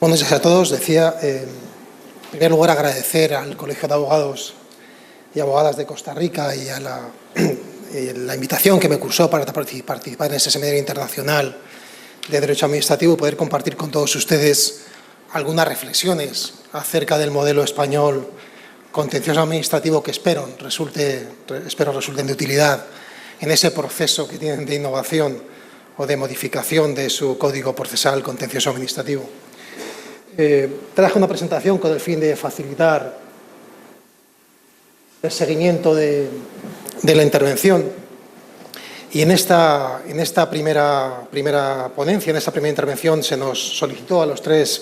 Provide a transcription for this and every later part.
Buenos días a todos. Decía, en primer lugar, agradecer al Colegio de Abogados y Abogadas de Costa Rica y a la invitación que me cursó para participar en este seminario internacional de Derecho Administrativo y poder compartir con todos ustedes algunas reflexiones acerca del modelo español contencioso administrativo que espero resulten de utilidad en ese proceso que tienen de innovación o de modificación de su Código Procesal Contencioso Administrativo. Traje una presentación con el fin de facilitar el seguimiento de la intervención y en esta primera ponencia, en esta primera intervención, se nos solicitó a los tres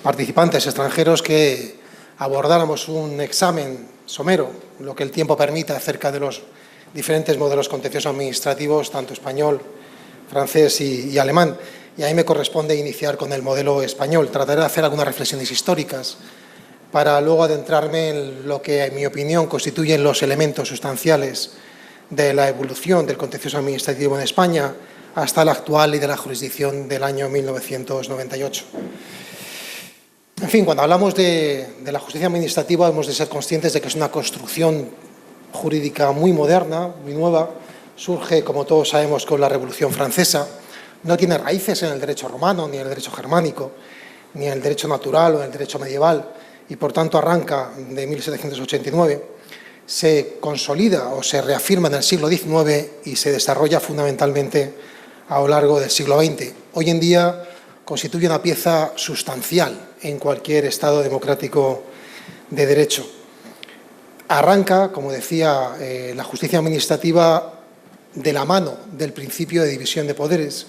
participantes extranjeros que abordáramos un examen somero, lo que el tiempo permita, acerca de los diferentes modelos contenciosos administrativos, tanto español, francés y alemán. Y a mí me corresponde iniciar con el modelo español. Trataré de hacer algunas reflexiones históricas para luego adentrarme en lo que, en mi opinión, constituyen los elementos sustanciales de la evolución del contencioso administrativo en España hasta la actual y de la jurisdicción del año 1998. En fin, cuando hablamos de la justicia administrativa hemos de ser conscientes de que es una construcción jurídica muy moderna, muy nueva. Surge, como todos sabemos, con la Revolución Francesa. No tiene raíces en el derecho romano, ni en el derecho germánico, ni en el derecho natural o en el derecho medieval, y por tanto arranca de 1789, se consolida o se reafirma en el siglo XIX y se desarrolla fundamentalmente a lo largo del siglo XX. Hoy en día constituye una pieza sustancial en cualquier Estado democrático de derecho. Arranca, como decía, la justicia administrativa de la mano del principio de división de poderes,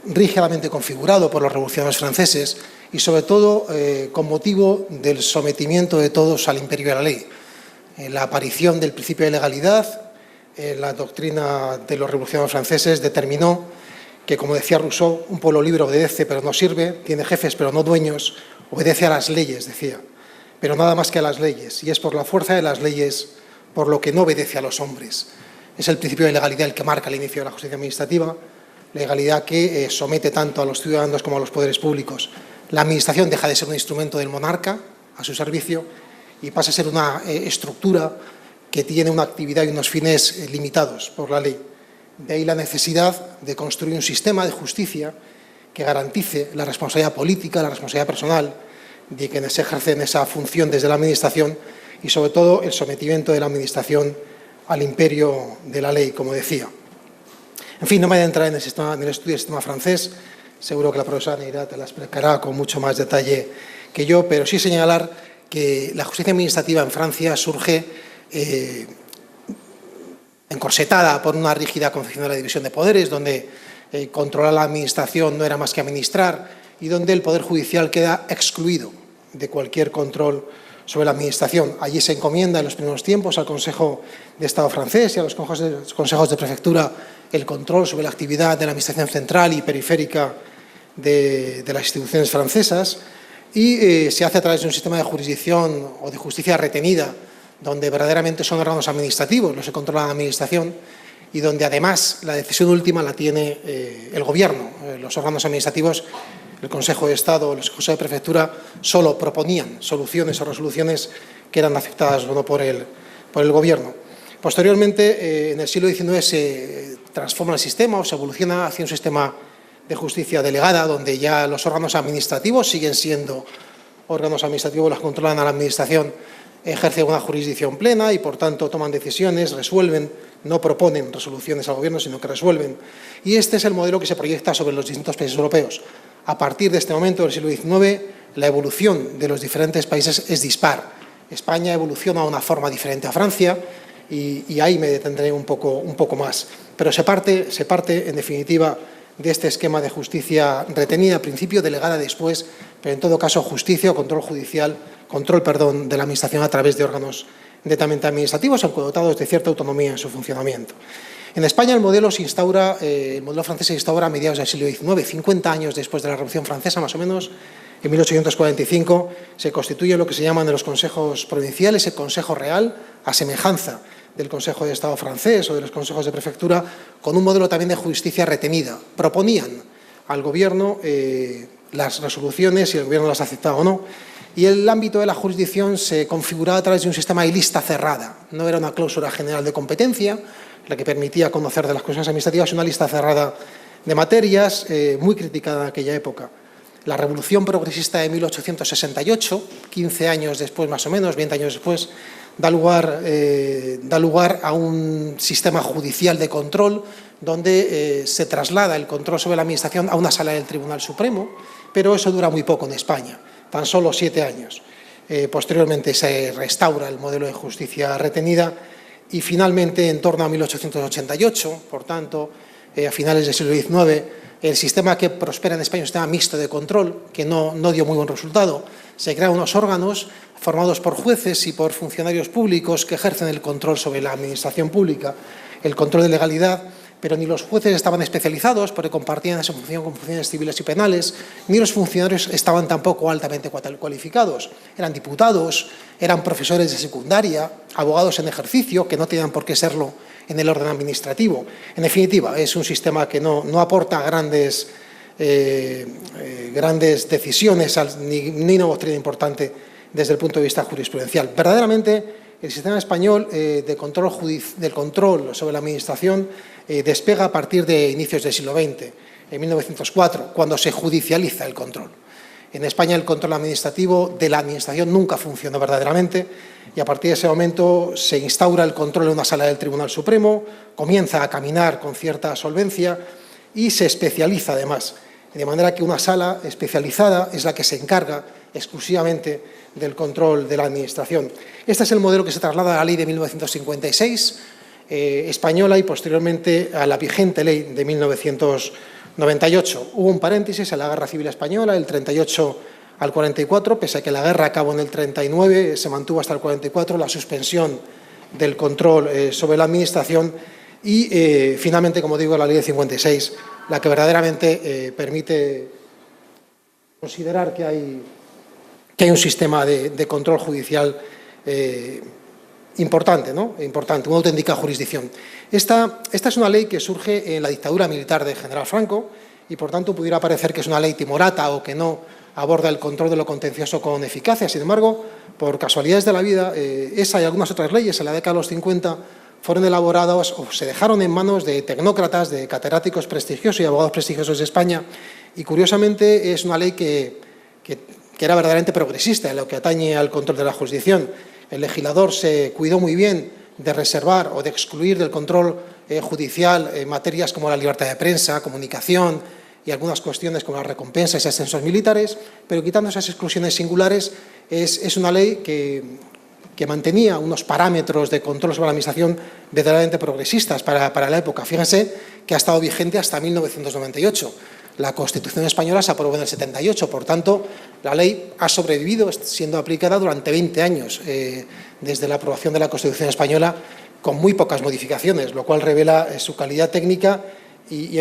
rígidamente configurado por los revolucionarios franceses y, sobre todo, con motivo del sometimiento de todos al imperio de la ley. La aparición del principio de legalidad, la doctrina de los revolucionarios franceses determinó que, como decía Rousseau, un pueblo libre obedece pero no sirve, tiene jefes pero no dueños, obedece a las leyes, decía, pero nada más que a las leyes, y es por la fuerza de las leyes por lo que no obedece a los hombres. Es el principio de legalidad el que marca el inicio de la justicia administrativa, legalidad que somete tanto a los ciudadanos como a los poderes públicos. La administración deja de ser un instrumento del monarca a su servicio y pasa a ser una estructura que tiene una actividad y unos fines limitados por la ley. De ahí la necesidad de construir un sistema de justicia que garantice la responsabilidad política, la responsabilidad personal de quienes ejercen esa función desde la administración y, sobre todo, el sometimiento de la administración al imperio de la ley, como decía. En fin, no me voy a entrar en el estudio del sistema francés, seguro que la profesora Neira te la explicará con mucho más detalle que yo, pero sí señalar que la justicia administrativa en Francia surge encorsetada por una rígida concepción de la división de poderes, donde controlar la administración no era más que administrar y donde el Poder Judicial queda excluido de cualquier control sobre la administración. Allí se encomienda en los primeros tiempos al Consejo de Estado francés y a los consejos de prefectura el control sobre la actividad de la administración central y periférica de las instituciones francesas y se hace a través de un sistema de jurisdicción o de justicia retenida, donde verdaderamente son órganos administrativos los que controlan la administración y donde además la decisión última la tiene el Gobierno. Los órganos administrativos, el Consejo de Estado o los consejos de prefectura, solo proponían soluciones o resoluciones que eran aceptadas o no por el Gobierno. Posteriormente, en el siglo XIX se transforma el sistema o se evoluciona hacia un sistema de justicia delegada, donde ya los órganos administrativos siguen siendo órganos administrativos los que controlan a la administración, ejercen una jurisdicción plena y, por tanto, toman decisiones, resuelven, no proponen resoluciones al Gobierno, sino que resuelven. Y este es el modelo que se proyecta sobre los distintos países europeos. A partir de este momento del siglo XIX, la evolución de los diferentes países es dispar. España evoluciona de una forma diferente a Francia y ahí me detendré un poco más. Pero se parte, en definitiva, de este esquema de justicia retenida, al principio, delegada después, pero en todo caso justicia o control judicial, de la administración a través de órganos netamente administrativos, aunque dotados de cierta autonomía en su funcionamiento. En España el modelo francés se instaura a mediados del siglo XIX, 50 años después de la Revolución Francesa, más o menos. En 1845 se constituye lo que se llaman los consejos provinciales, el Consejo Real, a semejanza del Consejo de Estado francés o de los consejos de prefectura, con un modelo también de justicia retenida. Proponían al Gobierno las resoluciones, si el Gobierno las aceptaba o no. Y el ámbito de la jurisdicción se configuraba a través de un sistema de lista cerrada. No era una cláusula general de competencia, la que permitía conocer de las cuestiones administrativas, una lista cerrada de materias, muy criticada en aquella época. La Revolución Progresista de 1868, 15 años después más o menos, 20 años después, da lugar a un sistema judicial de control donde se traslada el control sobre la Administración a una sala del Tribunal Supremo, pero eso dura muy poco en España, tan solo 7 años. Posteriormente se restaura el modelo de justicia retenida y finalmente, en torno a 1888, por tanto, a finales del siglo XIX, el sistema que prospera en España es un sistema mixto de control, que no dio muy buen resultado. Se crean unos órganos formados por jueces y por funcionarios públicos que ejercen el control sobre la administración pública, el control de legalidad, pero ni los jueces estaban especializados porque compartían esa función con funciones civiles y penales, ni los funcionarios estaban tampoco altamente cualificados. Eran diputados, eran profesores de secundaria, abogados en ejercicio, que no tenían por qué serlo en el orden administrativo. En definitiva, es un sistema que no aporta grandes decisiones ni una doctrina importante desde el punto de vista jurisprudencial. Verdaderamente, el sistema español del control sobre la administración despega a partir de inicios del siglo XX, en 1904, cuando se judicializa el control. En España el control administrativo de la administración nunca funcionó verdaderamente y a partir de ese momento se instaura el control en una sala del Tribunal Supremo, comienza a caminar con cierta solvencia y se especializa además, de manera que una sala especializada es la que se encarga exclusivamente del control de la Administración. Este es el modelo que se traslada a la Ley de 1956 española y posteriormente a la vigente Ley de 1998. Hubo un paréntesis en la Guerra Civil Española, del 38 al 44, pese a que la guerra acabó en el 39, se mantuvo hasta el 44 la suspensión del control sobre la Administración y finalmente, como digo, la Ley de 56, la que verdaderamente permite considerar que hay un sistema de control judicial importante, una auténtica jurisdicción. Esta es una ley que surge en la dictadura militar de General Franco y, por tanto, pudiera parecer que es una ley timorata o que no aborda el control de lo contencioso con eficacia. Sin embargo, por casualidades de la vida, esa y algunas otras leyes en la década de los 50 fueron elaboradas o se dejaron en manos de tecnócratas, de catedráticos prestigiosos y abogados prestigiosos de España y, curiosamente, es una ley que era verdaderamente progresista en lo que atañe al control de la jurisdicción. El legislador se cuidó muy bien de reservar o de excluir del control judicial materias como la libertad de prensa, comunicación y algunas cuestiones como las recompensas y ascensos militares, pero quitando esas exclusiones singulares, es una ley que mantenía unos parámetros de control sobre la Administración verdaderamente progresistas para la época. Fíjense que ha estado vigente hasta 1998. La Constitución española se aprobó en el 78, por tanto, la ley ha sobrevivido siendo aplicada durante 20 años desde la aprobación de la Constitución española con muy pocas modificaciones, lo cual revela su calidad técnica y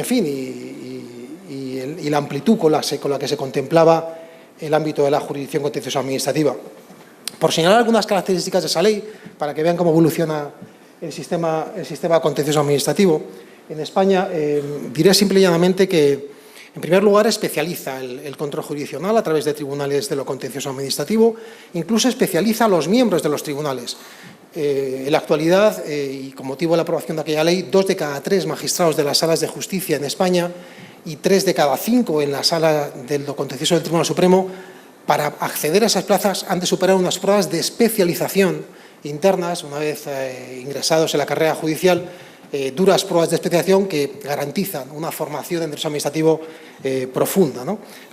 la amplitud con la que se contemplaba el ámbito de la jurisdicción contencioso administrativa. Por señalar algunas características de esa ley, para que vean cómo evoluciona el sistema contencioso administrativo, en España diré simple y llanamente que, en primer lugar, especializa el control jurisdiccional a través de tribunales de lo contencioso administrativo, incluso especializa a los miembros de los tribunales. En la actualidad, y con motivo de la aprobación de aquella ley, 2 de cada 3 magistrados de las salas de justicia en España y 3 de cada 5 en la sala de lo contencioso del Tribunal Supremo, para acceder a esas plazas han de superar unas pruebas de especialización internas, una vez ingresados en la carrera judicial, duras pruebas de especialización que garantizan una formación en derecho administrativo profunda,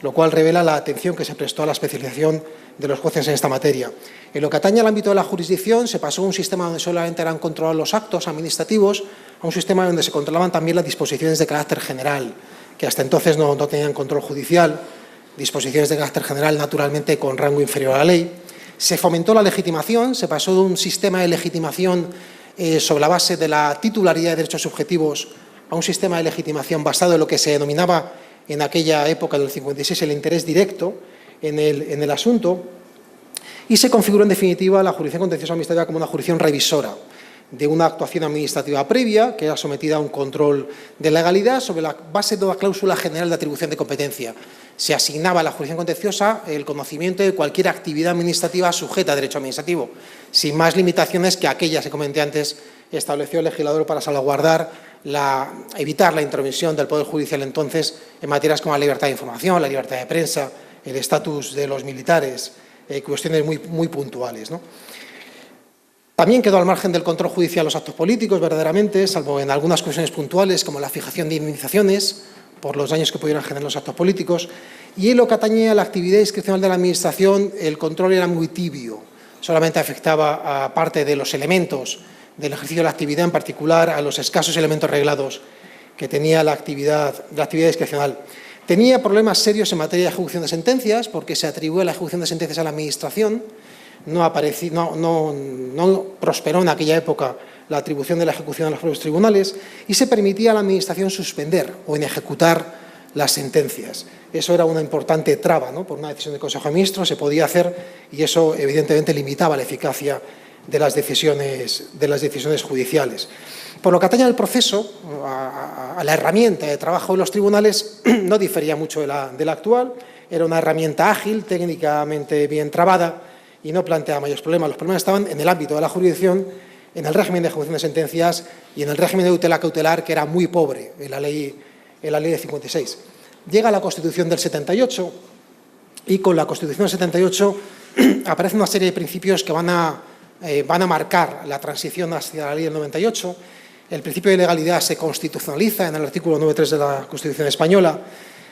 lo cual revela la atención que se prestó a la especialización de los jueces en esta materia. En lo que atañe al ámbito de la jurisdicción, se pasó de un sistema donde solamente eran controlados los actos administrativos a un sistema donde se controlaban también las disposiciones de carácter general, que hasta entonces no tenían control judicial, disposiciones de carácter general, naturalmente, con rango inferior a la ley. Se fomentó la legitimación, se pasó de un sistema de legitimación sobre la base de la titularidad de derechos subjetivos a un sistema de legitimación basado en lo que se denominaba en aquella época del 56 el interés directo en el asunto, y se configuró en definitiva la jurisdicción contencioso administrativa como una jurisdicción revisora de una actuación administrativa previa que era sometida a un control de legalidad sobre la base de la cláusula general de atribución de competencia. se asignaba a la jurisdicción contenciosa el conocimiento de cualquier actividad administrativa sujeta a derecho administrativo, sin más limitaciones que aquellas que comenté antes estableció el legislador para salvaguardar, evitar la intromisión del Poder Judicial entonces en materias como la libertad de información, la libertad de prensa, el estatus de los militares, cuestiones muy puntuales, ¿no? También quedó al margen del control judicial los actos políticos, verdaderamente, salvo en algunas cuestiones puntuales, como la fijación de indemnizaciones por los daños que pudieran generar los actos políticos. Y en lo que atañe a la actividad discrecional de la Administración, el control era muy tibio. Solamente afectaba a parte de los elementos del ejercicio de la actividad, en particular a los escasos elementos reglados que tenía la actividad discrecional. Tenía problemas serios en materia de ejecución de sentencias, porque se atribuye la ejecución de sentencias a la Administración. No prosperó en aquella época la atribución de la ejecución a los propios tribunales y se permitía a la Administración suspender o inejecutar las sentencias. Eso era una importante traba, ¿no? Por una decisión del Consejo de Ministros se podía hacer y eso evidentemente limitaba la eficacia de las decisiones judiciales. Por lo que atañe al proceso, a la herramienta de trabajo de los tribunales, no difería mucho de la actual. Era una herramienta ágil, técnicamente bien trabada, y no planteaba mayores problemas. Los problemas estaban en el ámbito de la jurisdicción, en el régimen de ejecución de sentencias y en el régimen de tutela cautelar, que era muy pobre en la ley de 56. Llega la Constitución del 78 y con la Constitución del 78 aparece una serie de principios que van a marcar la transición hacia la ley del 98. El principio de legalidad se constitucionaliza en el artículo 9.3 de la Constitución española.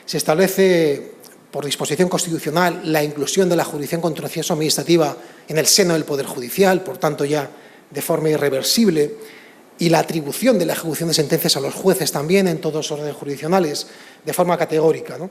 Se establece por disposición constitucional la inclusión de la jurisdicción contencioso administrativa en el seno del Poder Judicial, por tanto ya de forma irreversible, y la atribución de la ejecución de sentencias a los jueces también en todos los órdenes jurisdiccionales de forma categórica, ¿no?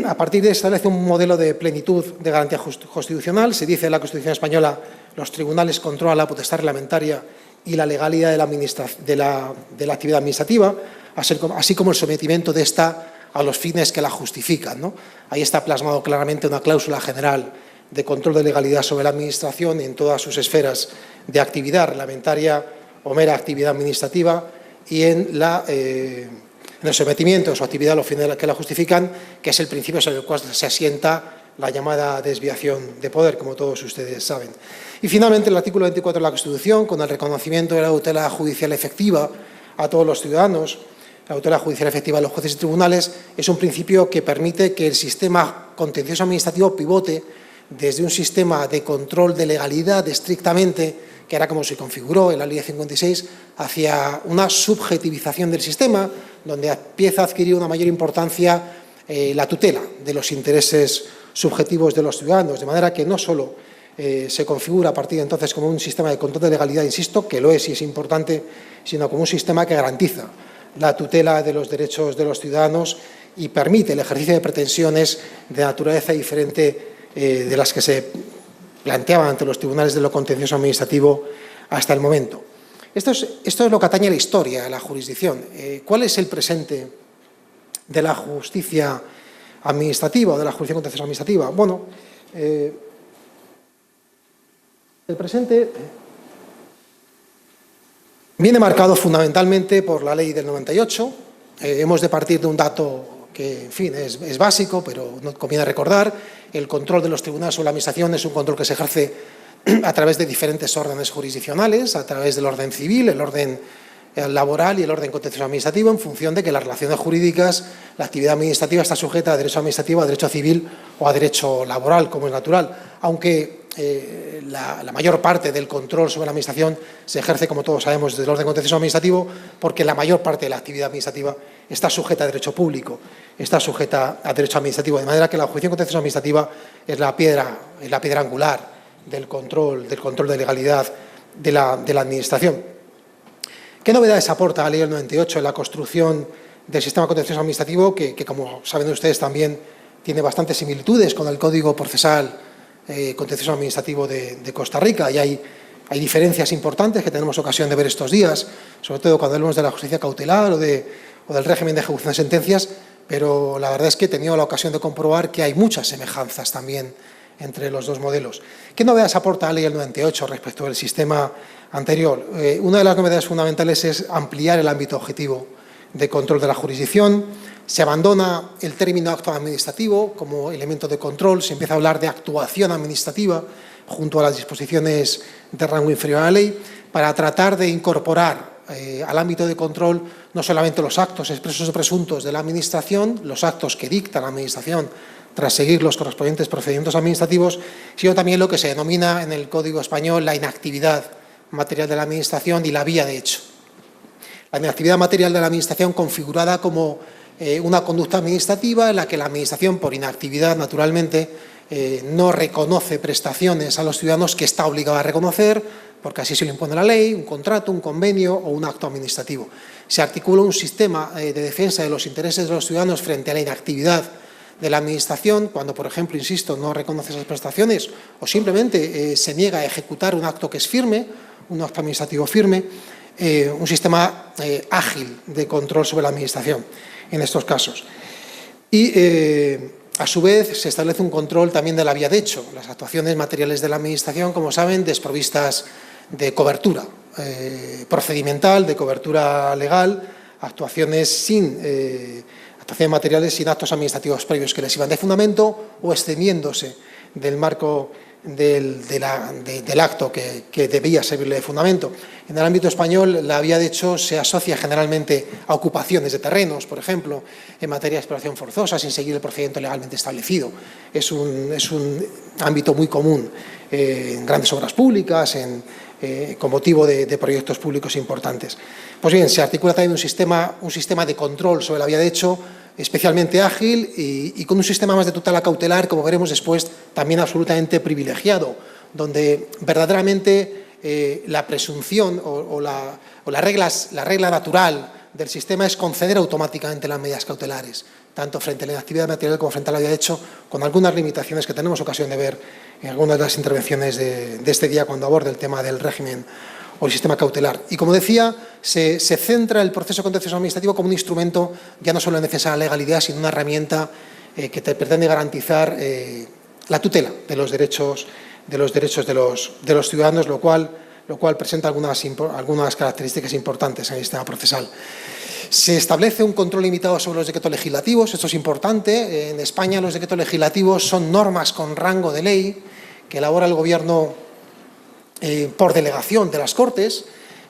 A partir de ahí se establece un modelo de plenitud de garantía constitucional. Se dice en la Constitución española los tribunales controlan la potestad reglamentaria y la legalidad de la actividad administrativa, así como el sometimiento de esta a los fines que la justifican, ¿no? Ahí está plasmado claramente una cláusula general de control de legalidad sobre la Administración en todas sus esferas de actividad reglamentaria o mera actividad administrativa y en el sometimiento de su actividad a los fines que la justifican, que es el principio sobre el cual se asienta la llamada desviación de poder, como todos ustedes saben. Y finalmente el artículo 24 de la Constitución, con el reconocimiento de la tutela judicial efectiva a todos los ciudadanos, la tutela judicial efectiva de los jueces y tribunales, es un principio que permite que el sistema contencioso administrativo pivote desde un sistema de control de legalidad estrictamente, que era como se configuró en la ley de 56, hacia una subjetivización del sistema, donde empieza a adquirir una mayor importancia la tutela de los intereses subjetivos de los ciudadanos, de manera que no solo se configura a partir de entonces como un sistema de control de legalidad, insisto, que lo es y es importante, sino como un sistema que garantiza la tutela de los derechos de los ciudadanos y permite el ejercicio de pretensiones de naturaleza diferente de las que se planteaban ante los tribunales de lo contencioso administrativo hasta el momento. Esto es lo que atañe a la historia, a la jurisdicción. ¿Cuál es el presente de la justicia administrativa o de la jurisdicción contencioso administrativa? Bueno, el presente viene marcado fundamentalmente por la ley del 98. Hemos de partir de un dato que, en fin, es básico, pero no conviene recordar. El control de los tribunales sobre la Administración es un control que se ejerce a través de diferentes órdenes jurisdiccionales, a través del orden civil, el orden laboral y el orden contencioso administrativo, en función de que las relaciones jurídicas, la actividad administrativa está sujeta a derecho administrativo, a derecho civil o a derecho laboral, como es natural, aunque la mayor parte del control sobre la Administración se ejerce, como todos sabemos, desde el orden contencioso administrativo, porque la mayor parte de la actividad administrativa está sujeta a derecho público, está sujeta a derecho administrativo, de manera que la jurisdicción contencioso administrativa es la piedra angular del control de legalidad de la Administración. ¿Qué novedades aporta la ley del 98 en la construcción del sistema contencioso administrativo, que como saben ustedes también tiene bastantes similitudes con el Código Procesal contencioso administrativo de Costa Rica, y hay diferencias importantes que tenemos ocasión de ver estos días, sobre todo cuando hablamos de la justicia cautelar o del régimen de ejecución de sentencias, pero la verdad es que he tenido la ocasión de comprobar que hay muchas semejanzas también entre los dos modelos. ¿Qué novedades aporta la ley del 98 respecto al sistema anterior? Una de las novedades fundamentales es ampliar el ámbito objetivo de control de la jurisdicción, Se abandona el término acto administrativo como elemento de control, se empieza a hablar de actuación administrativa junto a las disposiciones de rango inferior a la ley, para tratar de incorporar al ámbito de control no solamente los actos expresos o presuntos de la Administración, los actos que dicta la Administración tras seguir los correspondientes procedimientos administrativos, sino también lo que se denomina en el Código Español la inactividad material de la Administración y la vía de hecho. La inactividad material de la Administración configurada como una conducta administrativa en la que la Administración, por inactividad, naturalmente, no reconoce prestaciones a los ciudadanos que está obligada a reconocer, porque así se lo impone la ley, un contrato, un convenio o un acto administrativo. Se articula un sistema de defensa de los intereses de los ciudadanos frente a la inactividad de la Administración, cuando, por ejemplo, insisto, no reconoce esas prestaciones o simplemente se niega a ejecutar un acto que es firme, un acto administrativo firme, un sistema ágil de control sobre la Administración en estos casos. Y, a su vez, se establece un control también de la vía de hecho. Las actuaciones materiales de la Administración, como saben, desprovistas de cobertura procedimental, de cobertura legal, actuaciones materiales sin actos administrativos previos que les sirvan de fundamento o extendiéndose del marco del acto que debía servirle de fundamento. En el ámbito español, la vía de hecho se asocia generalmente a ocupaciones de terrenos, por ejemplo, en materia de explotación forzosa, sin seguir el procedimiento legalmente establecido. Es un ámbito muy común en grandes obras públicas, con motivo de proyectos públicos importantes. Pues bien, se articula también un sistema de control sobre la vía de hecho especialmente ágil y con un sistema más de tutela cautelar, como veremos después, también absolutamente privilegiado, donde verdaderamente la presunción o la regla natural del sistema es conceder automáticamente las medidas cautelares, tanto frente a la inactividad material como frente a la vía de hecho, con algunas limitaciones que tenemos ocasión de ver en algunas de las intervenciones de este día cuando aborda el tema del régimen o el sistema cautelar. Y, como decía, se centra el proceso contencioso administrativo como un instrumento ya no solo en defensa de la legalidad, sino una herramienta que pretende garantizar la tutela de los derechos de los ciudadanos, lo cual presenta algunas características importantes en el sistema procesal. Se establece un control limitado sobre los decretos legislativos. Esto es importante. En España los decretos legislativos son normas con rango de ley que elabora el Gobierno por delegación de las Cortes.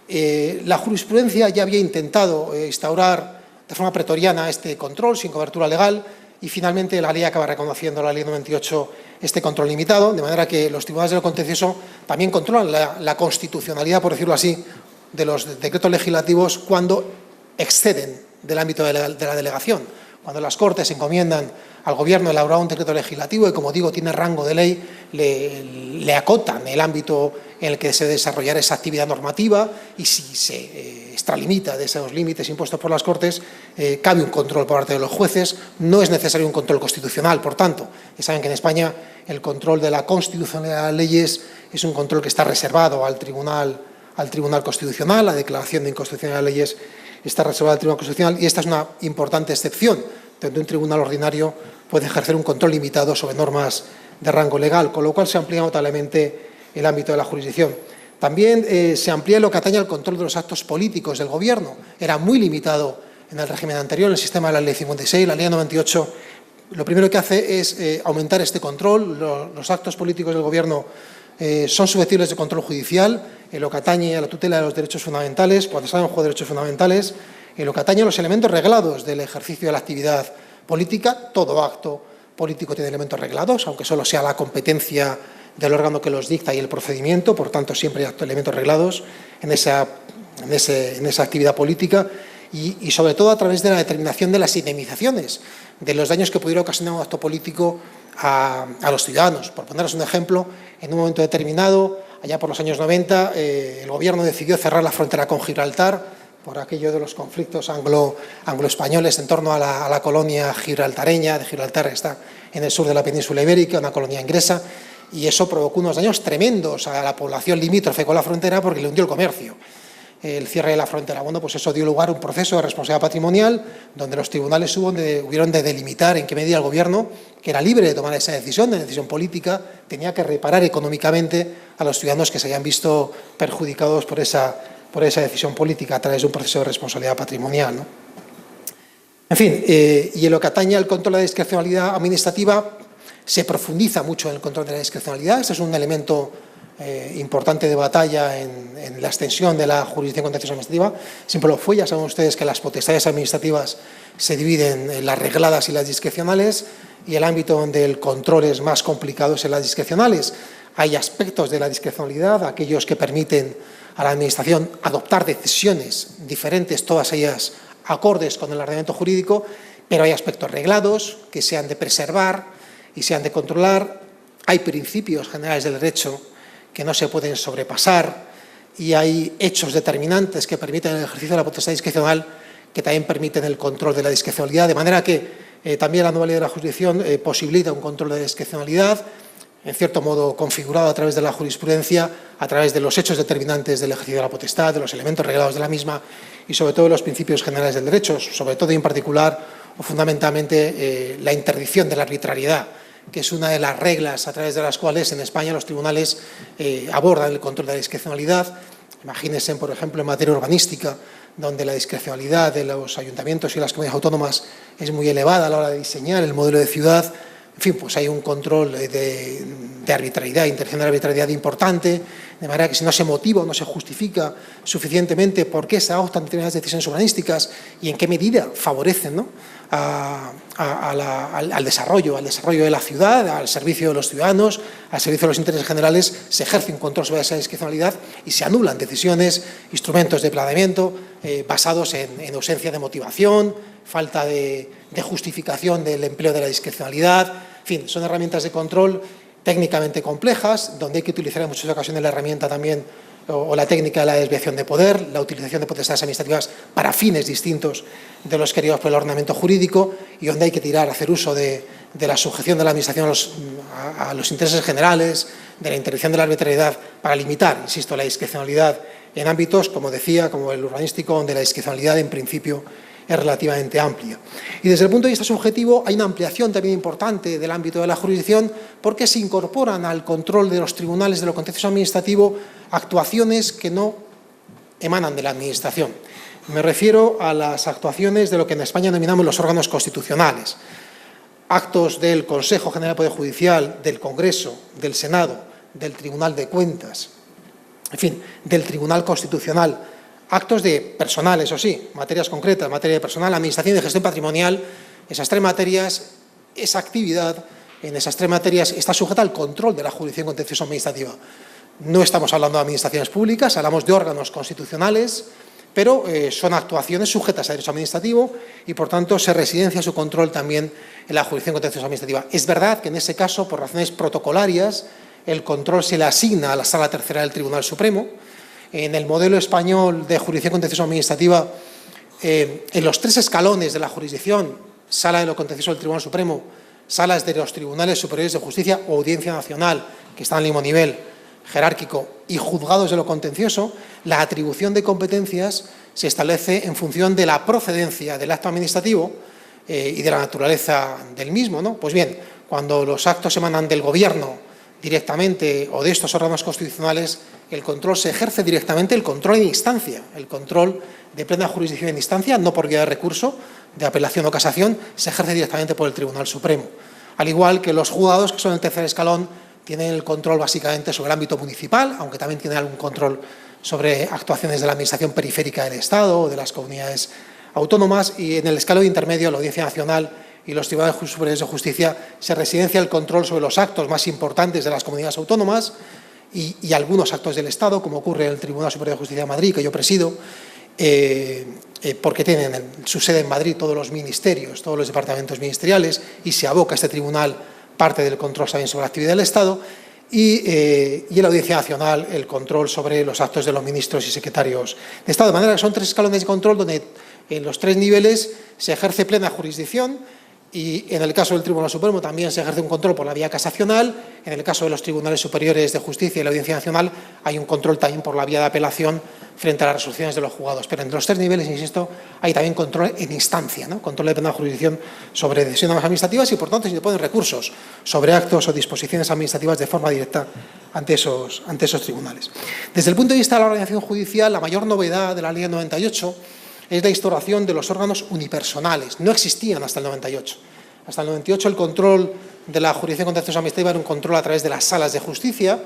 La jurisprudencia ya había intentado instaurar de forma pretoriana este control sin cobertura legal y finalmente la ley acaba reconociendo, la ley 98, este control limitado, de manera que los tribunales de lo contencioso también controlan la constitucionalidad, por decirlo así, de los decretos legislativos cuando exceden del ámbito de la delegación. Cuando las Cortes encomiendan al Gobierno elaborar un decreto legislativo y, como digo, tiene rango de ley, le acotan el ámbito en el que se desarrollará esa actividad normativa y si se extralimita de esos límites impuestos por las Cortes, cabe un control por parte de los jueces. No es necesario un control constitucional, por tanto. Ya saben que en España el control de la constitucionalidad de las leyes es un control que está reservado al Tribunal Constitucional. La declaración de inconstitucionalidad de leyes está reservada al Tribunal Constitucional y esta es una importante excepción, donde un tribunal ordinario puede ejercer un control limitado sobre normas de rango legal, con lo cual se amplía notablemente el ámbito de la jurisdicción. También se amplía lo que atañe al control de los actos políticos del Gobierno. Era muy limitado en el régimen anterior, en el sistema de la Ley 56, la Ley 98. Lo primero que hace es aumentar este control. Los actos políticos del Gobierno son susceptibles de control judicial en lo que atañe a la tutela de los derechos fundamentales, cuando se dan en juego derechos fundamentales, en lo que atañe a los elementos reglados del ejercicio de la actividad política. Todo acto político tiene elementos reglados, aunque solo sea la competencia del órgano que los dicta y el procedimiento, por tanto siempre hay elementos reglados en esa actividad política y sobre todo a través de la determinación de las indemnizaciones, de los daños que pudiera ocasionar un acto político a los ciudadanos. Por poneros un ejemplo, en un momento determinado, allá por los años 90, el Gobierno decidió cerrar la frontera con Gibraltar por aquello de los conflictos anglo-españoles en torno a la colonia gibraltareña de Gibraltar, que está en el sur de la península ibérica, una colonia inglesa, y eso provocó unos daños tremendos a la población limítrofe con la frontera porque le hundió el comercio. El cierre de la frontera. Bueno, pues eso dio lugar a un proceso de responsabilidad patrimonial donde los tribunales hubieron de delimitar en qué medida el Gobierno, que era libre de tomar esa decisión, de decisión política, tenía que reparar económicamente a los ciudadanos que se hayan visto perjudicados por esa decisión política a través de un proceso de responsabilidad patrimonial, ¿no? En fin, y en lo que atañe al control de la discrecionalidad administrativa, se profundiza mucho en el control de la discrecionalidad. Este es un elemento importante de batalla en la extensión de la jurisdicción contenciosa administrativa. Siempre lo fue. Ya saben ustedes que las potestades administrativas se dividen en las regladas y las discrecionales, y el ámbito donde el control es más complicado es en las discrecionales. Hay aspectos de la discrecionalidad, aquellos que permiten a la Administración adoptar decisiones diferentes, todas ellas acordes con el ordenamiento jurídico, pero hay aspectos reglados que se han de preservar y se han de controlar. Hay principios generales del derecho que no se pueden sobrepasar y hay hechos determinantes que permiten el ejercicio de la potestad discrecional que también permiten el control de la discrecionalidad, de manera que también la nueva ley de la jurisdicción posibilita un control de la discrecionalidad, en cierto modo configurado a través de la jurisprudencia, a través de los hechos determinantes del ejercicio de la potestad, de los elementos reglados de la misma y sobre todo de los principios generales del derecho, sobre todo y en particular o fundamentalmente la interdicción de la arbitrariedad, que es una de las reglas a través de las cuales en España los tribunales abordan el control de la discrecionalidad. Imagínense, por ejemplo, en materia urbanística, donde la discrecionalidad de los ayuntamientos y las comunidades autónomas es muy elevada a la hora de diseñar el modelo de ciudad. En fin, pues hay un control de arbitrariedad, interdicción de la arbitrariedad importante, de manera que si no se motiva o no se justifica suficientemente por qué se adoptan determinadas decisiones urbanísticas y en qué medida favorecen, ¿no?, al desarrollo de la ciudad, al servicio de los ciudadanos, al servicio de los intereses generales, se ejerce un control sobre esa discrecionalidad y se anulan decisiones, instrumentos de planeamiento basados en ausencia de motivación, falta de justificación del empleo de la discrecionalidad. En fin, son herramientas de control técnicamente complejas, donde hay que utilizar en muchas ocasiones la herramienta también o la técnica de la desviación de poder, la utilización de potestades administrativas para fines distintos de los queridos por el ordenamiento jurídico, y donde hay que hacer uso de la sujeción de la Administración a los intereses generales, de la interdicción de la arbitrariedad para limitar, insisto, la discrecionalidad en ámbitos, como decía, como el urbanístico, donde la discrecionalidad en principio es relativamente amplia. Y desde el punto de vista subjetivo hay una ampliación también importante del ámbito de la jurisdicción, porque se incorporan al control de los tribunales de lo contencioso administrativo actuaciones que no emanan de la Administración. Me refiero a las actuaciones de lo que en España denominamos los órganos constitucionales, actos del Consejo General del Poder Judicial, del Congreso, del Senado, del Tribunal de Cuentas, en fin, del Tribunal Constitucional, actos de personal, eso sí, materias concretas, materia de personal, administración y de gestión patrimonial. Esas tres materias, esa actividad en esas tres materias está sujeta al control de la jurisdicción contenciosa administrativa. No estamos hablando de administraciones públicas, hablamos de órganos constitucionales, pero son actuaciones sujetas a derecho administrativo y, por tanto, se residencia su control también en la jurisdicción contenciosa administrativa. Es verdad que en ese caso, por razones protocolarias, el control se le asigna a la Sala Tercera del Tribunal Supremo. En el modelo español de jurisdicción contenciosa administrativa, en los tres escalones de la jurisdicción, Sala de lo Contencioso del Tribunal Supremo, salas de los Tribunales Superiores de Justicia o Audiencia Nacional, que están al mismo nivel jerárquico, y juzgados de lo contencioso, la atribución de competencias se establece en función de la procedencia del acto administrativo y de la naturaleza del mismo, ¿no? Pues bien, cuando los actos emanan del Gobierno directamente o de estos órganos constitucionales, el control se ejerce directamente, el control en instancia, el control de plena jurisdicción en instancia, no por vía de recurso, de apelación o casación, se ejerce directamente por el Tribunal Supremo. Al igual que los juzgados, que son el tercer escalón, tienen el control básicamente sobre el ámbito municipal, aunque también tienen algún control sobre actuaciones de la administración periférica del Estado o de las comunidades autónomas, y en el escalón intermedio, la Audiencia Nacional y los Tribunales Superiores de Justicia, se residencia el control sobre los actos más importantes de las comunidades autónomas y algunos actos del Estado, como ocurre en el Tribunal Superior de Justicia de Madrid, que yo presido, porque tienen su sede en Madrid todos los ministerios, todos los departamentos ministeriales, y se aboca a este tribunal parte del control también sobre la actividad del Estado, y en la Audiencia Nacional el control sobre los actos de los ministros y secretarios de Estado. De manera que son tres escalones de control donde en los tres niveles se ejerce plena jurisdicción, y en el caso del Tribunal Supremo también se ejerce un control por la vía casacional. En el caso de los Tribunales Superiores de Justicia y la Audiencia Nacional hay un control también por la vía de apelación frente a las resoluciones de los juzgados. Pero entre los tres niveles, insisto, hay también control en instancia, ¿no? Control de plena jurisdicción sobre decisiones administrativas y, por tanto, si se ponen recursos sobre actos o disposiciones administrativas de forma directa ante esos tribunales. Desde el punto de vista de la organización judicial, la mayor novedad de la Ley 98 es la instauración de los órganos unipersonales. No existían hasta el 98. Hasta el 98 el control de la jurisdicción contenciosa administrativa era un control a través de las salas de justicia.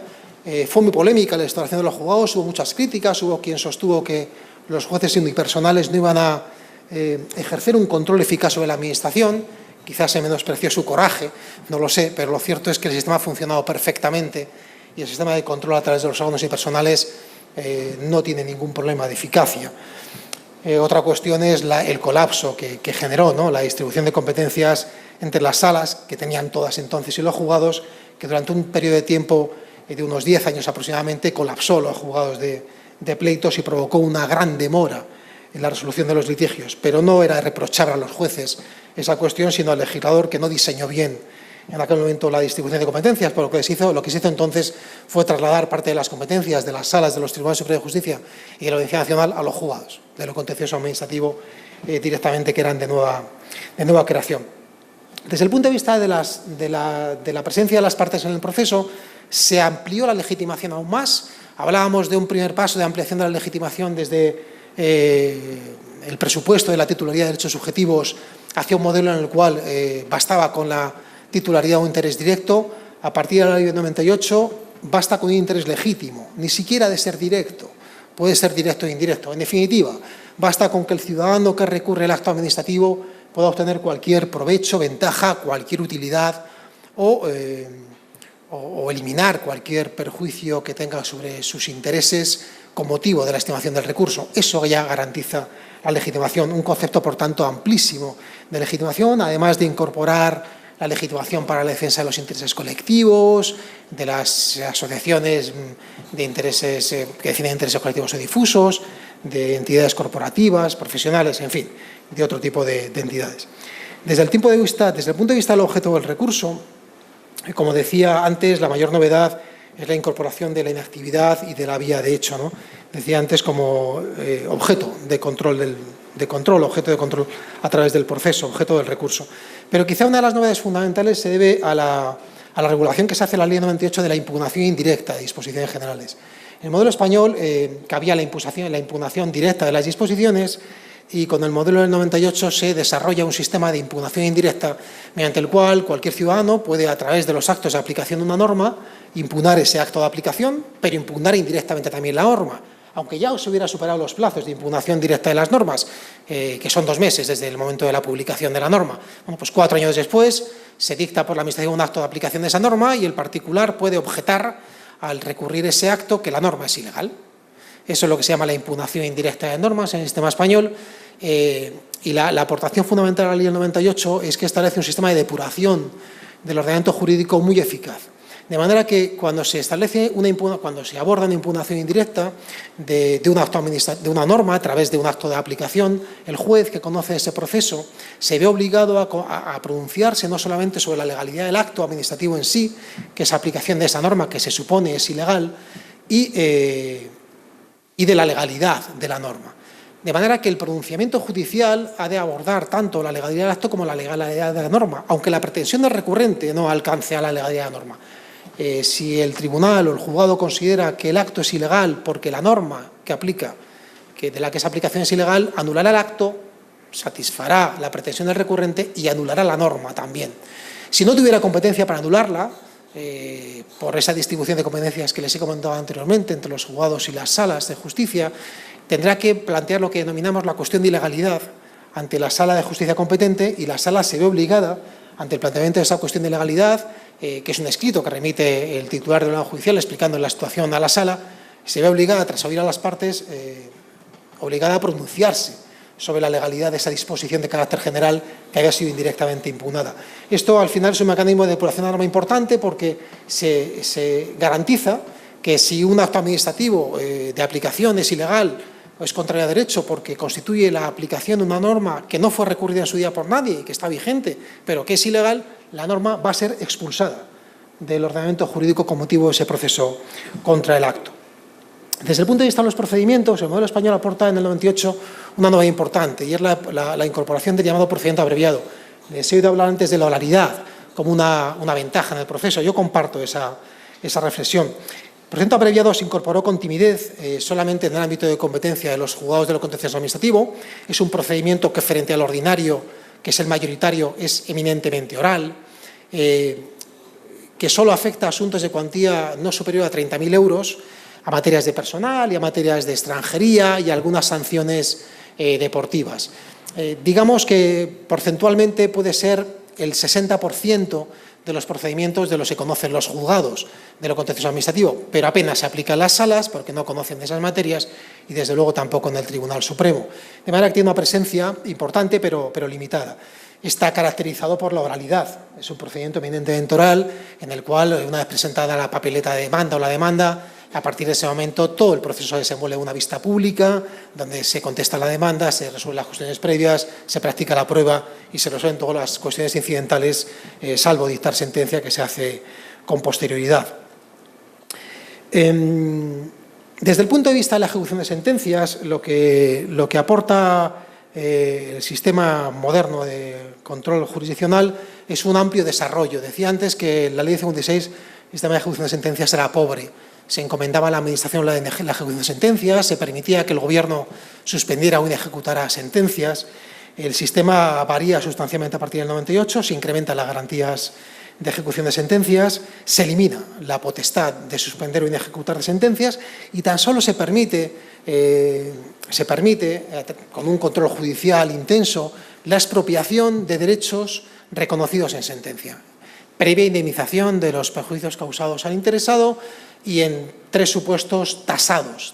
Fue muy polémica la instauración de los juzgados, hubo muchas críticas, hubo quien sostuvo que los jueces unipersonales no iban a ejercer un control eficaz sobre la administración. Quizás se menospreció su coraje, no lo sé, pero lo cierto es que el sistema ha funcionado perfectamente y el sistema de control a través de los órganos unipersonales no tiene ningún problema de eficacia. Otra cuestión es el colapso que generó, ¿no?, la distribución de competencias entre las salas, que tenían todas entonces, y los juzgados, que durante un periodo de tiempo de unos 10 años aproximadamente colapsó los juzgados de pleitos y provocó una gran demora en la resolución de los litigios. Pero no era reprochar a los jueces esa cuestión, sino al legislador, que no diseñó bien en aquel momento la distribución de competencias, pero lo que se hizo entonces fue trasladar parte de las competencias de las salas de los Tribunales Superiores de Justicia y de la Audiencia Nacional a los juzgados de lo contencioso administrativo directamente, que eran de nueva creación. Desde el punto de vista de la presencia de las partes en el proceso, se amplió la legitimación aún más. Hablábamos de un primer paso de ampliación de la legitimación desde el presupuesto de la titularidad de derechos subjetivos hacia un modelo en el cual bastaba con la titularidad o interés directo. A partir de la ley de 98 basta con un interés legítimo, ni siquiera de ser directo, puede ser directo e indirecto. En definitiva, basta con que el ciudadano que recurre al acto administrativo pueda obtener cualquier provecho, ventaja, cualquier utilidad o eliminar cualquier perjuicio que tenga sobre sus intereses con motivo de la estimación del recurso. Eso ya garantiza la legitimación, un concepto, por tanto, amplísimo de legitimación, además de incorporar la legitimación para la defensa de los intereses colectivos, de las asociaciones de intereses que defienden intereses colectivos o difusos, de entidades corporativas, profesionales, en fin, de otro tipo de entidades. Desde el punto de vista del objeto del recurso, como decía antes, la mayor novedad es la incorporación de la inactividad y de la vía de hecho, ¿no? Decía antes, como objeto de control objeto de control a través del proceso, objeto del recurso. Pero quizá una de las novedades fundamentales se debe a la regulación que se hace en la Ley 98 de la impugnación indirecta de disposiciones generales. En el modelo español cabía la impugnación directa de las disposiciones, y con el modelo del 98 se desarrolla un sistema de impugnación indirecta mediante el cual cualquier ciudadano puede, a través de los actos de aplicación de una norma, impugnar ese acto de aplicación, pero impugnar indirectamente también la norma. Aunque ya se hubiera superado los plazos de impugnación directa de las normas, que son 2 meses desde el momento de la publicación de la norma. Bueno, pues 4 años después se dicta por la Administración un acto de aplicación de esa norma y el particular puede objetar, al recurrir ese acto, que la norma es ilegal. Eso es lo que se llama la impugnación indirecta de normas en el sistema español. Y la aportación fundamental a la Ley del 98 es que establece un sistema de depuración del ordenamiento jurídico muy eficaz. De manera que cuando se aborda una impugnación indirecta de una norma a través de un acto de aplicación, el juez que conoce ese proceso se ve obligado a pronunciarse no solamente sobre la legalidad del acto administrativo en sí, que es aplicación de esa norma que se supone es ilegal, y de la legalidad de la norma. De manera que el pronunciamiento judicial ha de abordar tanto la legalidad del acto como la legalidad de la norma, aunque la pretensión del recurrente no alcance a la legalidad de la norma. Si el tribunal o el juzgado considera que el acto es ilegal porque la norma que aplica, de la que esa aplicación es ilegal, anulará el acto, satisfará la pretensión del recurrente y anulará la norma también. Si no tuviera competencia para anularla, por esa distribución de competencias que les he comentado anteriormente entre los juzgados y las salas de justicia, tendrá que plantear lo que denominamos la cuestión de ilegalidad ante la sala de justicia competente, y la sala se ve obligada, ante el planteamiento de esa cuestión de legalidad, que es un escrito que remite el titular del órgano judicial explicando la situación a la sala, se ve obligada, tras oír a las partes, obligada a pronunciarse sobre la legalidad de esa disposición de carácter general que haya sido indirectamente impugnada. Esto, al final, es un mecanismo de depuración de la norma importante, porque se garantiza que si un acto administrativo de aplicación es ilegal o es contrario a derecho porque constituye la aplicación de una norma que no fue recurrida en su día por nadie y que está vigente, pero que es ilegal, la norma va a ser expulsada del ordenamiento jurídico con motivo de ese proceso contra el acto. Desde el punto de vista de los procedimientos, el modelo español aporta en el 98 una novedad importante, y es la incorporación del llamado procedimiento abreviado. Les he oído hablar antes de la oralidad como una ventaja en el proceso. Yo comparto esa reflexión. El procedimiento abreviado se incorporó con timidez solamente en el ámbito de competencia de los juzgados de lo contencioso administrativo. Es un procedimiento que, frente al ordinario, que es el mayoritario, es eminentemente oral, que solo afecta a asuntos de cuantía no superior a 30.000 euros, a materias de personal y a materias de extranjería y algunas sanciones deportivas. Digamos que porcentualmente puede ser el 60% de los procedimientos de los que conocen los juzgados de lo contencioso administrativo, pero apenas se aplica en las salas porque no conocen de esas materias y, desde luego, tampoco en el Tribunal Supremo. De manera que tiene una presencia importante, pero limitada. Está caracterizado por la oralidad. Es un procedimiento eminentemente oral en el cual, una vez presentada la papeleta de demanda o la demanda, a partir de ese momento todo el proceso se desenvuelve en una vista pública, donde se contesta la demanda, se resuelven las cuestiones previas, se practica la prueba y se resuelven todas las cuestiones incidentales, salvo dictar sentencia, que se hace con posterioridad. Desde el punto de vista de la ejecución de sentencias, lo que aporta el sistema moderno de control jurisdiccional es un amplio desarrollo. Decía antes que la Ley de 56, el sistema de ejecución de sentencias, era pobre. Se encomendaba a la Administración la ejecución de sentencias, se permitía que el Gobierno suspendiera o inejecutara sentencias. El sistema varía sustancialmente a partir del 98, se incrementan las garantías de ejecución de sentencias, se elimina la potestad de suspender o inejecutar sentencias y tan solo se permite, con un control judicial intenso, la expropiación de derechos reconocidos en sentencia, previa indemnización de los perjuicios causados al interesado y en 3 supuestos tasados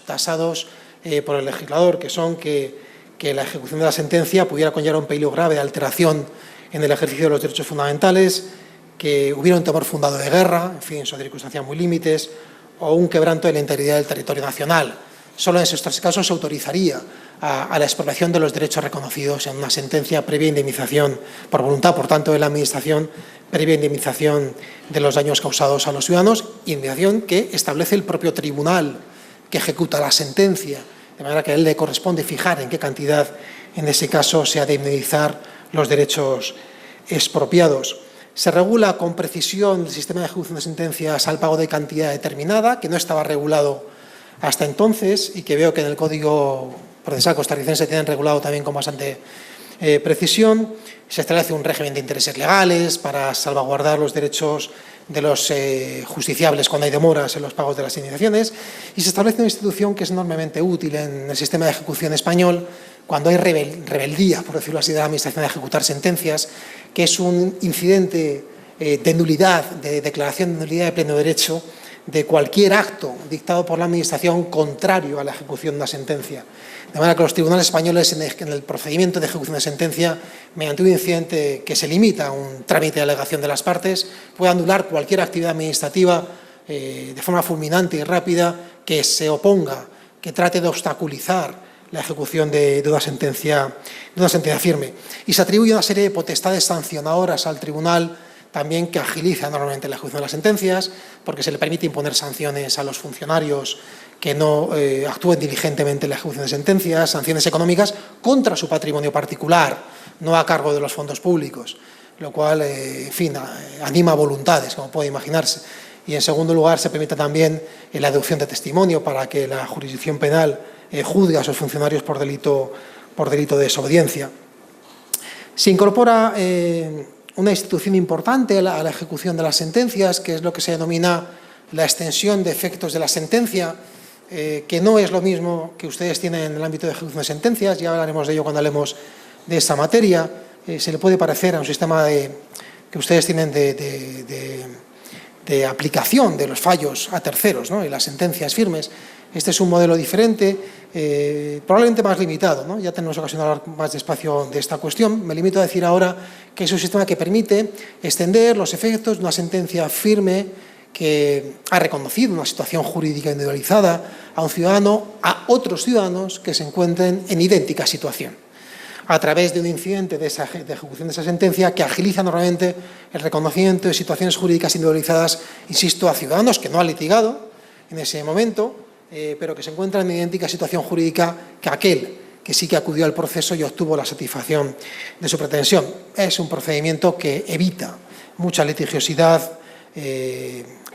por el legislador, que son que la ejecución de la sentencia pudiera conllevar un peligro grave de alteración en el ejercicio de los derechos fundamentales, que hubiera un temor fundado de guerra, en fin, son circunstancias muy límites, o un quebranto de la integridad del territorio nacional. Solo en esos 3 casos se autorizaría a la expropiación de los derechos reconocidos en una sentencia previa indemnización por voluntad, por tanto, de la Administración, previa indemnización de los daños causados a los ciudadanos, indemnización que establece el propio tribunal que ejecuta la sentencia, de manera que a él le corresponde fijar en qué cantidad, en ese caso, se ha de indemnizar los derechos expropiados. Se regula con precisión el sistema de ejecución de sentencias al pago de cantidad determinada, que no estaba regulado hasta entonces y que veo que en el Código Procesal costarricense tienen regulado también con bastante precisión. Se establece un régimen de intereses legales para salvaguardar los derechos de los justiciables cuando hay demoras en los pagos de las indemnizaciones y se establece una institución que es enormemente útil en el sistema de ejecución español cuando hay rebeldía, por decirlo así, de la Administración de ejecutar sentencias, que es un incidente de nulidad, de declaración de nulidad de pleno derecho de cualquier acto dictado por la Administración contrario a la ejecución de una sentencia. De manera que los tribunales españoles, en el procedimiento de ejecución de sentencia, mediante un incidente que se limita a un trámite de alegación de las partes, puede anular cualquier actividad administrativa de forma fulminante y rápida que se oponga, que trate de obstaculizar la ejecución de una sentencia firme. Y se atribuye una serie de potestades sancionadoras al tribunal también que agiliza normalmente la ejecución de las sentencias, porque se le permite imponer sanciones a los funcionarios que no actúen diligentemente en la ejecución de sentencias, sanciones económicas contra su patrimonio particular, no a cargo de los fondos públicos, lo cual, en fin, anima voluntades, como puede imaginarse. Y, en segundo lugar, se permite también la deducción de testimonio para que la jurisdicción penal juzgue a sus funcionarios por delito de desobediencia. Se incorpora una institución importante a la ejecución de las sentencias, que es lo que se denomina la extensión de efectos de la sentencia, que no es lo mismo que ustedes tienen en el ámbito de ejecución de sentencias, ya hablaremos de ello cuando hablemos de esta materia. Se le puede parecer a un sistema que ustedes tienen de aplicación de los fallos a terceros, ¿no?, y las sentencias firmes. Este es un modelo diferente, probablemente más limitado, ¿no? Ya tenemos ocasión de hablar más despacio de esta cuestión. Me limito a decir ahora que es un sistema que permite extender los efectos de una sentencia firme que ha reconocido una situación jurídica individualizada a un ciudadano, a otros ciudadanos que se encuentren en idéntica situación, a través de un incidente de ejecución de esa sentencia que agiliza normalmente el reconocimiento de situaciones jurídicas individualizadas, insisto, a ciudadanos que no han litigado en ese momento, pero que se encuentran en idéntica situación jurídica que aquel que sí que acudió al proceso y obtuvo la satisfacción de su pretensión. Es un procedimiento que evita mucha litigiosidad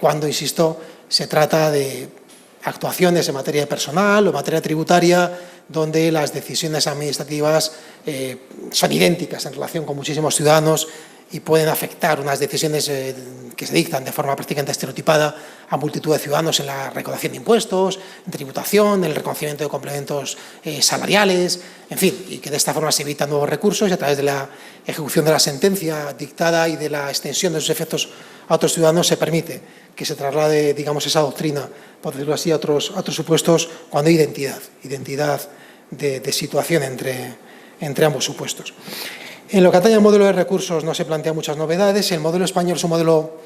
cuando, insisto, se trata de actuaciones en materia de personal o en materia tributaria, donde las decisiones administrativas son idénticas en relación con muchísimos ciudadanos y pueden afectar unas decisiones que se dictan de forma prácticamente estereotipada a multitud de ciudadanos en la recaudación de impuestos, en tributación, en el reconocimiento de complementos salariales, en fin, y que de esta forma se evitan nuevos recursos y a través de la ejecución de la sentencia dictada y de la extensión de sus efectos a otros ciudadanos se permite que se traslade, digamos, esa doctrina, por decirlo así, a otros supuestos cuando hay identidad de situación entre ambos supuestos. En lo que atañe al modelo de recursos no se plantean muchas novedades. El modelo español es un modelo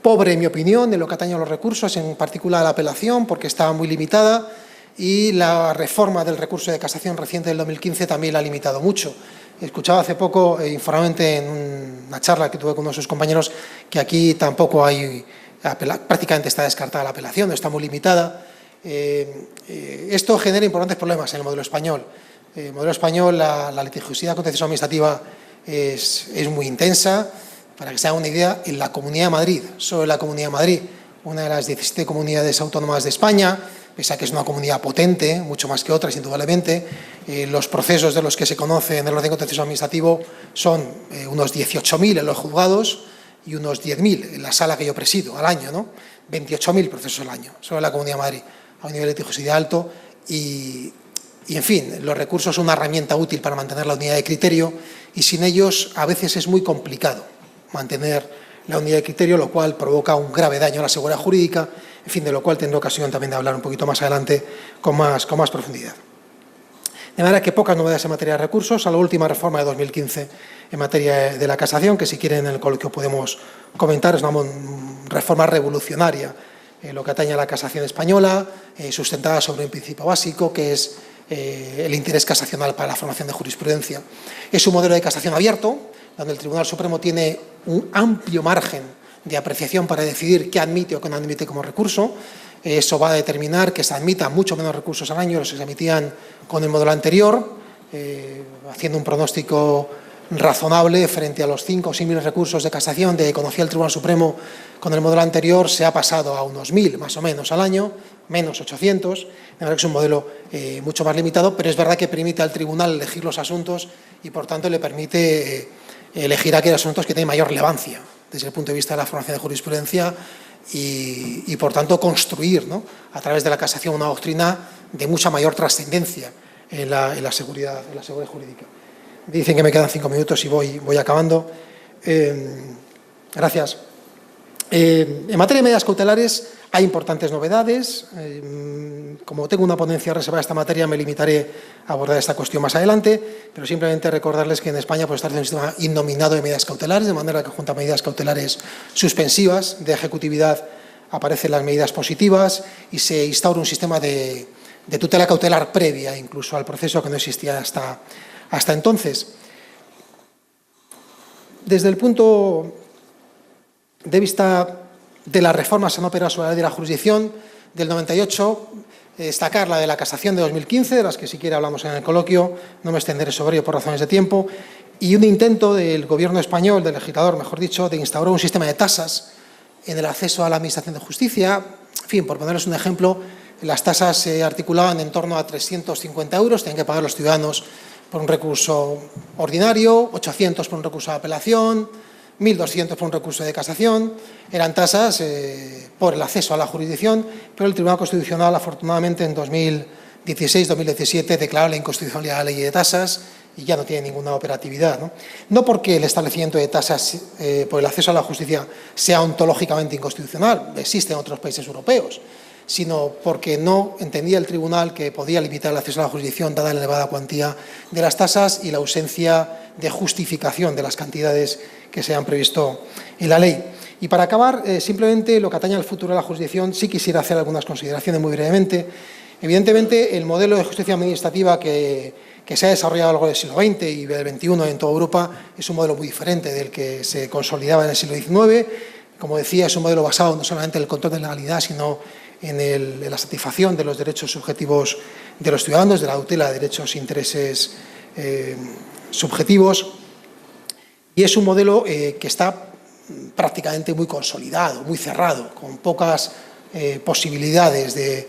pobre, en mi opinión, en lo que atañe a los recursos, en particular a la apelación, porque está muy limitada, y la reforma del recurso de casación reciente del 2015 también la ha limitado mucho. Escuchaba hace poco, informalmente, en una charla que tuve con uno de sus compañeros, que aquí tampoco hay, prácticamente está descartada la apelación, está muy limitada. Esto genera importantes problemas en el modelo español. En el modelo español, la litigiosidad contencioso administrativa es muy intensa. Para que se haga una idea, en la Comunidad de Madrid, solo en la Comunidad de Madrid, una de las 17 comunidades autónomas de España, pese a que es una comunidad potente, mucho más que otras, indudablemente, los procesos de los que se conoce en el orden contencioso administrativo son unos 18.000 en los juzgados y unos 10.000 en la sala que yo presido al año, ¿no? 28.000 procesos al año, solo en la Comunidad de Madrid, a un nivel de litigiosidad alto y, en fin, los recursos son una herramienta útil para mantener la unidad de criterio y sin ellos a veces es muy complicado mantener la unidad de criterio, lo cual provoca un grave daño a la seguridad jurídica, en fin, de lo cual tendré ocasión también de hablar un poquito más adelante con más profundidad. De manera que pocas novedades en materia de recursos, a la última reforma de 2015 en materia de la casación, que si quieren en el coloquio podemos comentar, es una reforma revolucionaria lo que atañe a la casación española, sustentada sobre un principio básico, que es el interés casacional para la formación de jurisprudencia. Es un modelo de casación abierto, donde el Tribunal Supremo tiene un amplio margen de apreciación para decidir qué admite o qué no admite como recurso. Eso va a determinar que se admitan mucho menos recursos al año de los que se emitían con el modelo anterior, haciendo un pronóstico razonable frente a los 5 o 6.000 recursos de casación de que conocía el Tribunal Supremo con el modelo anterior, se ha pasado a unos 1.000 más o menos al año, menos 800, de manera que es un modelo mucho más limitado, pero es verdad que permite al tribunal elegir los asuntos y por tanto le permite elegir aquellos asuntos que tienen mayor relevancia desde el punto de vista de la formación de jurisprudencia y por tanto construir, ¿no?, a través de la casación una doctrina de mucha mayor trascendencia en la seguridad jurídica. Dicen que me quedan 5 minutos y voy acabando. Gracias. En materia de medidas cautelares hay importantes novedades. Como tengo una ponencia reservada a esta materia, me limitaré a abordar esta cuestión más adelante, pero simplemente recordarles que en España pues, está un sistema innominado de medidas cautelares, de manera que junto a medidas cautelares suspensivas de ejecutividad aparecen las medidas positivas y se instaura un sistema de tutela cautelar previa incluso al proceso que no existía hasta entonces. Desde el punto de vista de las reformas que han operado sobre la ley de la jurisdicción del 98, destacar la de la casación de 2015, de las que si quiere hablamos en el coloquio, no me extenderé sobre ello por razones de tiempo, y un intento del gobierno español, del legislador, mejor dicho, de instaurar un sistema de tasas en el acceso a la administración de justicia. En fin, por ponerles un ejemplo, las tasas se articulaban en torno a 350 euros, tenían que pagar los ciudadanos por un recurso ordinario, 800 por un recurso de apelación, 1.200 por un recurso de casación. Eran tasas por el acceso a la jurisdicción, pero el Tribunal Constitucional, afortunadamente, en 2016-2017 declaró la inconstitucionalidad de la ley de tasas y ya no tiene ninguna operatividad, ¿no? No porque el establecimiento de tasas por el acceso a la justicia sea ontológicamente inconstitucional, existe en otros países europeos, sino porque no entendía el tribunal que podía limitar el acceso a la jurisdicción dada la elevada cuantía de las tasas y la ausencia de justificación de las cantidades que se han previsto en la ley. Y para acabar, simplemente lo que atañe al futuro de la jurisdicción, sí quisiera hacer algunas consideraciones muy brevemente. Evidentemente, el modelo de justicia administrativa que se ha desarrollado a lo largo del siglo XX y del XXI en toda Europa es un modelo muy diferente del que se consolidaba en el siglo XIX. Como decía, es un modelo basado no solamente en el control de la legalidad, sino en la satisfacción de los derechos subjetivos de los ciudadanos, de la tutela de derechos e intereses subjetivos. Y es un modelo que está prácticamente muy consolidado, muy cerrado, con pocas posibilidades de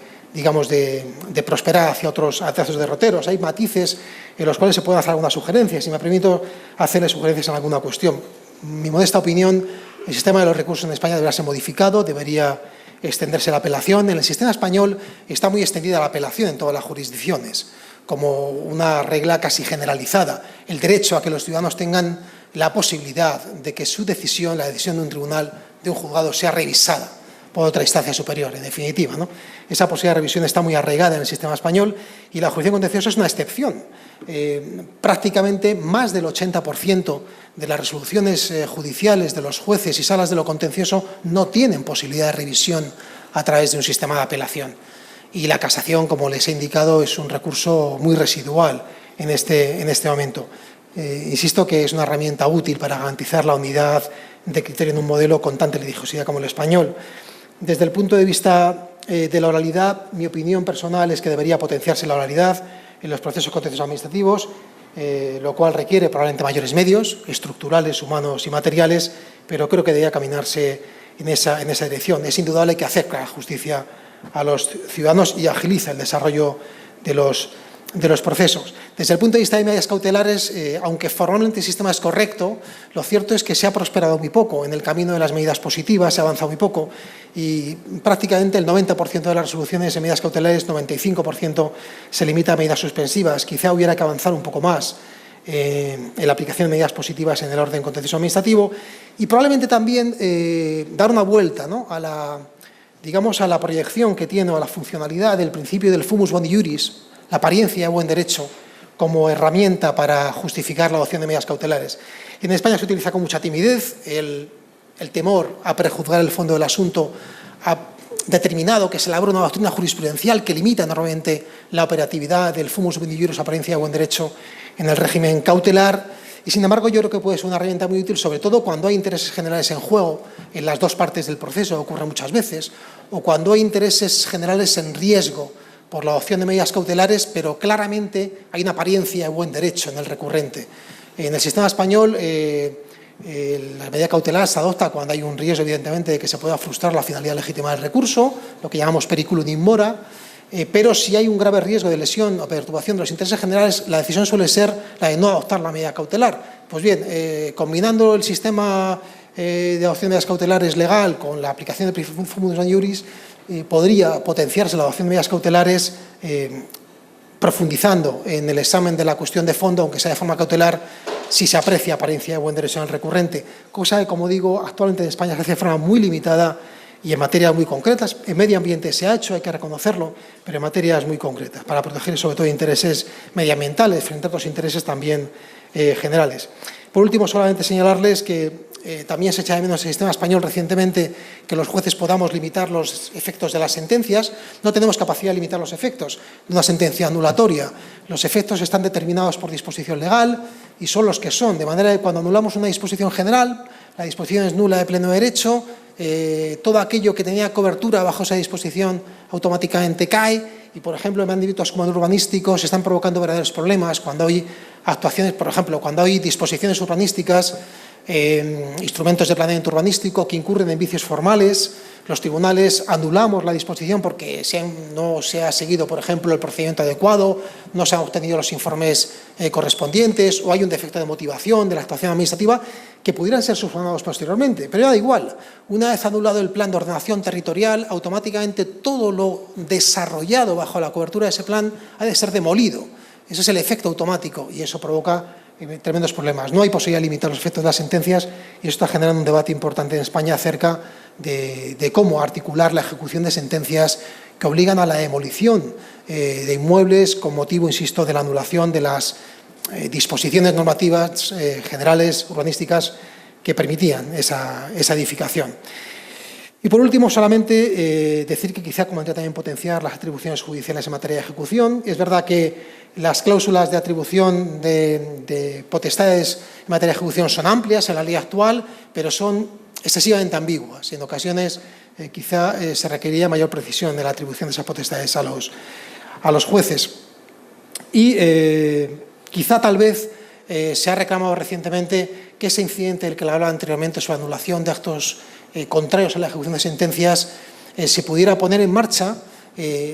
prosperar hacia otros derroteros. Hay matices en los cuales se pueden hacer algunas sugerencias y me permito hacerle sugerencias en alguna cuestión. En mi modesta opinión, el sistema de los recursos en España debería ser modificado, debería extenderse la apelación. En el sistema español está muy extendida la apelación en todas las jurisdicciones, como una regla casi generalizada. El derecho a que los ciudadanos tengan la posibilidad de que su decisión, la decisión de un tribunal, de un juzgado, sea revisada por otra instancia superior, en definitiva, ¿no? Esa posibilidad de revisión está muy arraigada en el sistema español y la jurisdicción contenciosa es una excepción. Prácticamente más del 80% de las resoluciones judiciales de los jueces y salas de lo contencioso no tienen posibilidad de revisión a través de un sistema de apelación. Y la casación, como les he indicado, es un recurso muy residual en este momento. Insisto que es una herramienta útil para garantizar la unidad de criterio en un modelo con tanta litigiosidad como el español. Desde el punto de vista de la oralidad, mi opinión personal es que debería potenciarse la oralidad en los procesos contenciosos administrativos, lo cual requiere probablemente mayores medios estructurales, humanos y materiales, pero creo que debería caminarse en esa dirección. Es indudable que acerca la justicia a los ciudadanos y agiliza el desarrollo de los procesos. Desde el punto de vista de medidas cautelares, aunque formalmente el sistema es correcto, lo cierto es que se ha prosperado muy poco. En el camino de las medidas positivas se ha avanzado muy poco y prácticamente el 90% de las resoluciones de medidas cautelares, 95% se limita a medidas suspensivas. Quizá hubiera que avanzar un poco más en la aplicación de medidas positivas en el orden contencioso administrativo y probablemente también dar una vuelta, ¿no?, a la proyección que tiene o a la funcionalidad del principio del fumus bondi iuris, la apariencia de buen derecho, como herramienta para justificar la adopción de medidas cautelares. En España se utiliza con mucha timidez. El temor a prejuzgar el fondo del asunto ha determinado que se elabore una doctrina jurisprudencial que limita enormemente la operatividad del fumus bondi iuris, apariencia de buen derecho, en el régimen cautelar. Y, sin embargo, yo creo que puede ser una herramienta muy útil, sobre todo cuando hay intereses generales en juego en las dos partes del proceso, ocurre muchas veces, o cuando hay intereses generales en riesgo por la adopción de medidas cautelares, pero claramente hay una apariencia de buen derecho en el recurrente. En el sistema español, la medida cautelar se adopta cuando hay un riesgo, evidentemente, de que se pueda frustrar la finalidad legítima del recurso, lo que llamamos periculum in mora, pero si hay un grave riesgo de lesión o perturbación de los intereses generales, la decisión suele ser la de no adoptar la medida cautelar. Pues bien, combinando el sistema de adopción de medidas cautelares legal con la aplicación del fumus bondi iuris, podría potenciarse la adopción de medidas cautelares profundizando en el examen de la cuestión de fondo, aunque sea de forma cautelar, si se aprecia apariencia de buen derecho en el recurrente, cosa que, como digo, actualmente en España se hace de forma muy limitada y en materias muy concretas. En medio ambiente se ha hecho, hay que reconocerlo, pero en materias muy concretas, para proteger sobre todo intereses medioambientales frente a otros intereses también generales. Por último, solamente señalarles que también se echa de menos en el sistema español recientemente que los jueces podamos limitar los efectos de las sentencias. No tenemos capacidad de limitar los efectos de una sentencia anulatoria. Los efectos están determinados por disposición legal y son los que son, de manera que cuando anulamos una disposición general, la disposición es nula de pleno derecho, todo aquello que tenía cobertura bajo esa disposición automáticamente cae y, por ejemplo, en ámbitos como el urbanístico se están provocando verdaderos problemas cuando hay actuaciones, por ejemplo, cuando hay disposiciones urbanísticas, instrumentos de planeamiento urbanístico que incurren en vicios formales. Los tribunales anulamos la disposición porque no se ha seguido, por ejemplo, el procedimiento adecuado, no se han obtenido los informes correspondientes o hay un defecto de motivación de la actuación administrativa que pudieran ser subsanados posteriormente. Pero ya da igual, una vez anulado el plan de ordenación territorial, automáticamente todo lo desarrollado bajo la cobertura de ese plan ha de ser demolido. Ese es el efecto automático y eso provoca tremendos problemas. No hay posibilidad de limitar los efectos de las sentencias y eso está generando un debate importante en España acerca de cómo articular la ejecución de sentencias que obligan a la demolición de inmuebles con motivo, insisto, de la anulación de las disposiciones normativas generales urbanísticas que permitían esa edificación. Y por último, solamente decir que quizá convendría también potenciar las atribuciones judiciales en materia de ejecución. Es verdad que las cláusulas de atribución de potestades en materia de ejecución son amplias en la ley actual, pero son excesivamente ambiguas. En ocasiones quizá se requeriría mayor precisión de la atribución de esas potestades a los jueces. Y quizá tal vez se ha reclamado recientemente que ese incidente del que le hablaba anteriormente sobre anulación de actos contrarios a la ejecución de sentencias se pudiera poner en marcha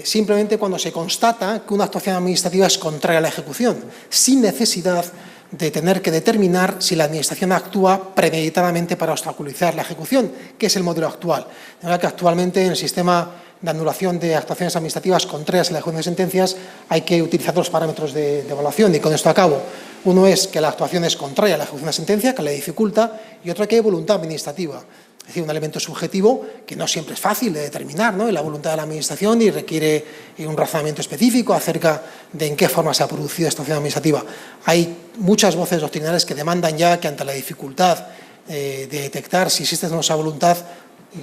simplemente cuando se constata que una actuación administrativa es contraria a la ejecución, sin necesidad de tener que determinar si la Administración actúa premeditadamente para obstaculizar la ejecución, que es el modelo actual. De manera que actualmente en el sistema de anulación de actuaciones administrativas contrarias a la ejecución de sentencias hay que utilizar dos parámetros de evaluación, y con esto acabo. Uno es que la actuación es contraria a la ejecución de sentencia, que la dificulta, y otro que hay voluntad administrativa. Es decir, un elemento subjetivo que no siempre es fácil de determinar, ¿no?, en la voluntad de la Administración, y requiere un razonamiento específico acerca de en qué forma se ha producido esta acción administrativa. Hay muchas voces doctrinales que demandan ya que ante la dificultad de detectar si existe esa voluntad,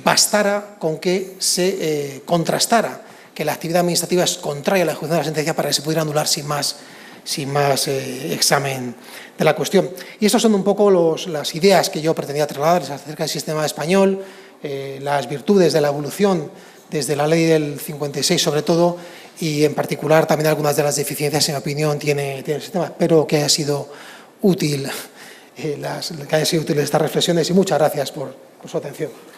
bastara con que se contrastara que la actividad administrativa es contraria a la ejecución de la sentencia para que se pudiera anular sin más examen de la cuestión. Y estas son un poco las ideas que yo pretendía trasladarles acerca del sistema español, las virtudes de la evolución desde la ley del 56 sobre todo, y en particular también algunas de las deficiencias, en mi opinión, tiene el sistema. Espero que haya sido útil estas reflexiones, y muchas gracias por su atención.